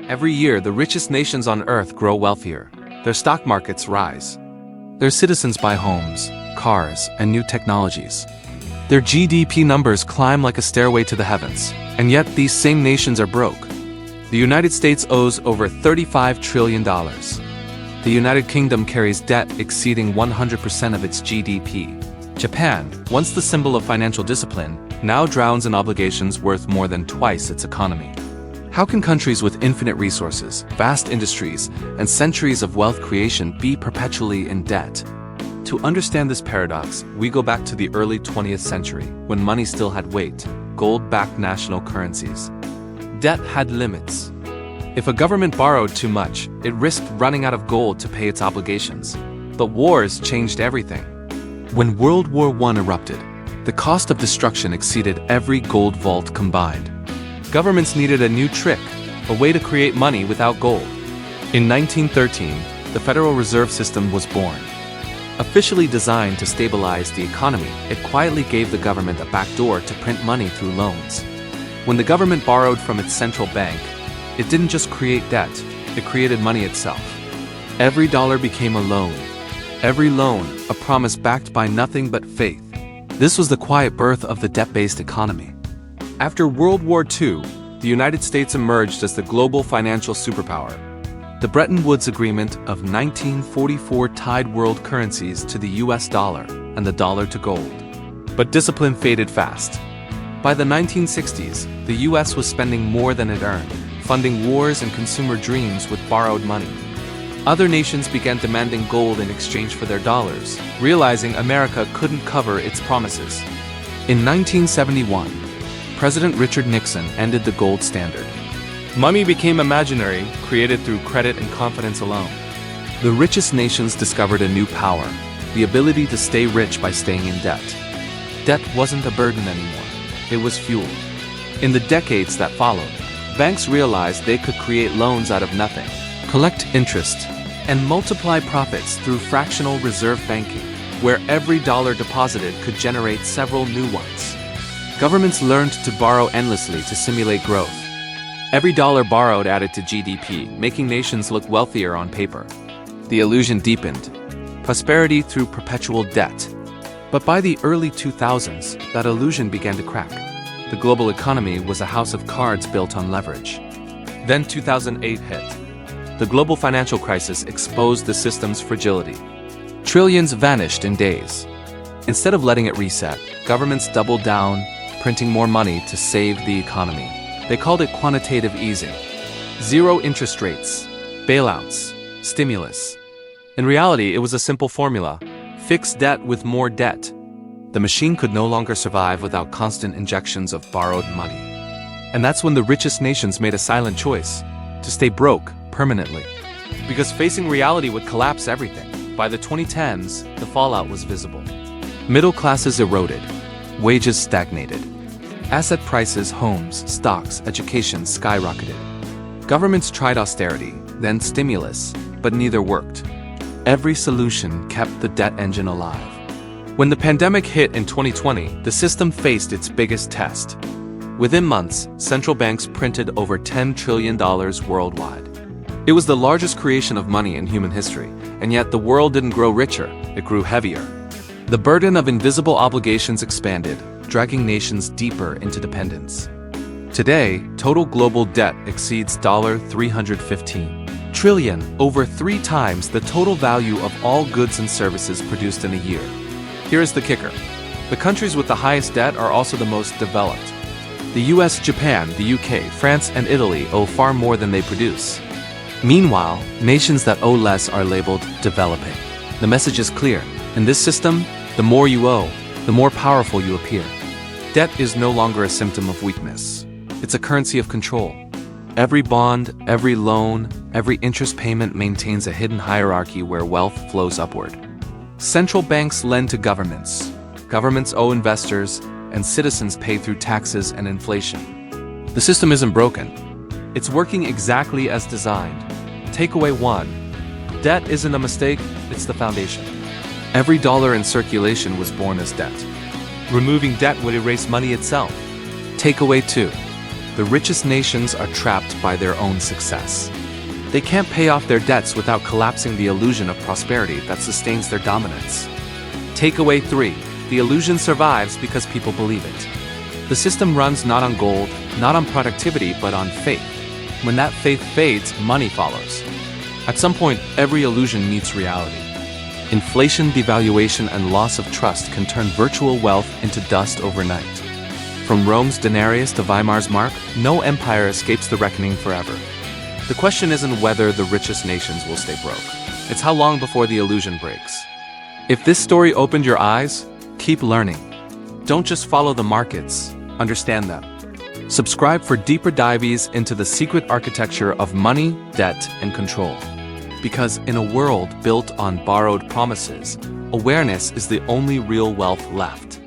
Every year, the richest nations on Earth grow wealthier. Their stock markets rise. Their citizens buy homes, cars, and new technologies. Their GDP numbers climb like a stairway to the heavens. And yet, these same nations are broke. The United States owes over $35 trillion. The United Kingdom carries debt exceeding 100% of its GDP. Japan, once the symbol of financial discipline, now drowns in obligations worth more than twice its economy. How can countries with infinite resources, vast industries, and centuries of wealth creation be perpetually in debt? To understand this paradox, we go back to the early 20th century, when money still had weight, gold-backed national currencies. Debt had limits. If a government borrowed too much, it risked running out of gold to pay its obligations. But wars changed everything. When World War I erupted, the cost of destruction exceeded every gold vault combined. Governments needed a new trick, a way to create money without gold. In 1913, the Federal Reserve System was born. Officially designed to stabilize the economy, it quietly gave the government a backdoor to print money through loans. When the government borrowed from its central bank, it didn't just create debt, it created money itself. Every dollar became a loan. Every loan, a promise backed by nothing but faith. This was the quiet birth of the debt-based economy. After World War II, the United States emerged as the global financial superpower. The Bretton Woods Agreement of 1944 tied world currencies to the US dollar and the dollar to gold. But discipline faded fast. By the 1960s, the US was spending more than it earned, funding wars and consumer dreams with borrowed money. Other nations began demanding gold in exchange for their dollars, realizing America couldn't cover its promises. In 1971, President Richard Nixon ended the gold standard. Money became imaginary, created through credit and confidence alone. The richest nations discovered a new power, the ability to stay rich by staying in debt. Debt wasn't a burden anymore, it was fuel. In the decades that followed, banks realized they could create loans out of nothing, collect interest, and multiply profits through fractional reserve banking, where every dollar deposited could generate several new ones. Governments learned to borrow endlessly to simulate growth. Every dollar borrowed added to GDP, making nations look wealthier on paper. The illusion deepened. Prosperity through perpetual debt. But by the early 2000s, that illusion began to crack. The global economy was a house of cards built on leverage. Then 2008 hit. The global financial crisis exposed the system's fragility. Trillions vanished in days. Instead of letting it reset, governments doubled down, printing more money to save the economy. They called it quantitative easing. Zero interest rates, bailouts, stimulus. In reality, it was a simple formula. Fix debt with more debt. The machine could no longer survive without constant injections of borrowed money. And that's when the richest nations made a silent choice, to stay broke permanently. Because facing reality would collapse everything. By the 2010s, the fallout was visible. Middle classes eroded. Wages stagnated. Asset prices, homes, stocks, education skyrocketed. Governments tried austerity, then stimulus, but neither worked. Every solution kept the debt engine alive. When the pandemic hit in 2020, the system faced its biggest test. Within months, central banks printed over $10 trillion worldwide. It was the largest creation of money in human history, and yet the world didn't grow richer, it grew heavier. The burden of invisible obligations expanded, dragging nations deeper into dependence. Today, total global debt exceeds $315 trillion, over 3 times the total value of all goods and services produced in a year. Here is the kicker. The countries with the highest debt are also the most developed. The US, Japan, the UK, France, and Italy owe far more than they produce. Meanwhile, nations that owe less are labeled developing. The message is clear. In this system, the more you owe, the more powerful you appear. Debt is no longer a symptom of weakness. It's a currency of control. Every bond, every loan, every interest payment maintains a hidden hierarchy where wealth flows upward. Central banks lend to governments. Governments owe investors, and citizens pay through taxes and inflation. The system isn't broken. It's working exactly as designed. Takeaway 1. Debt isn't a mistake, it's the foundation. Every dollar in circulation was born as debt. Removing debt would erase money itself. Takeaway 2. The richest nations are trapped by their own success. They can't pay off their debts without collapsing the illusion of prosperity that sustains their dominance. Takeaway 3. The illusion survives because people believe it. The system runs not on gold, not on productivity, but on faith. When that faith fades, money follows. At some point, every illusion meets reality. Inflation, devaluation, and loss of trust can turn virtual wealth into dust overnight. From Rome's denarius to Weimar's mark, no empire escapes the reckoning forever. The question isn't whether the richest nations will stay broke. It's how long before the illusion breaks. If this story opened your eyes, keep learning. Don't just follow the markets, understand them. Subscribe for deeper dives into the secret architecture of money, debt, and control. Because in a world built on borrowed promises, awareness is the only real wealth left.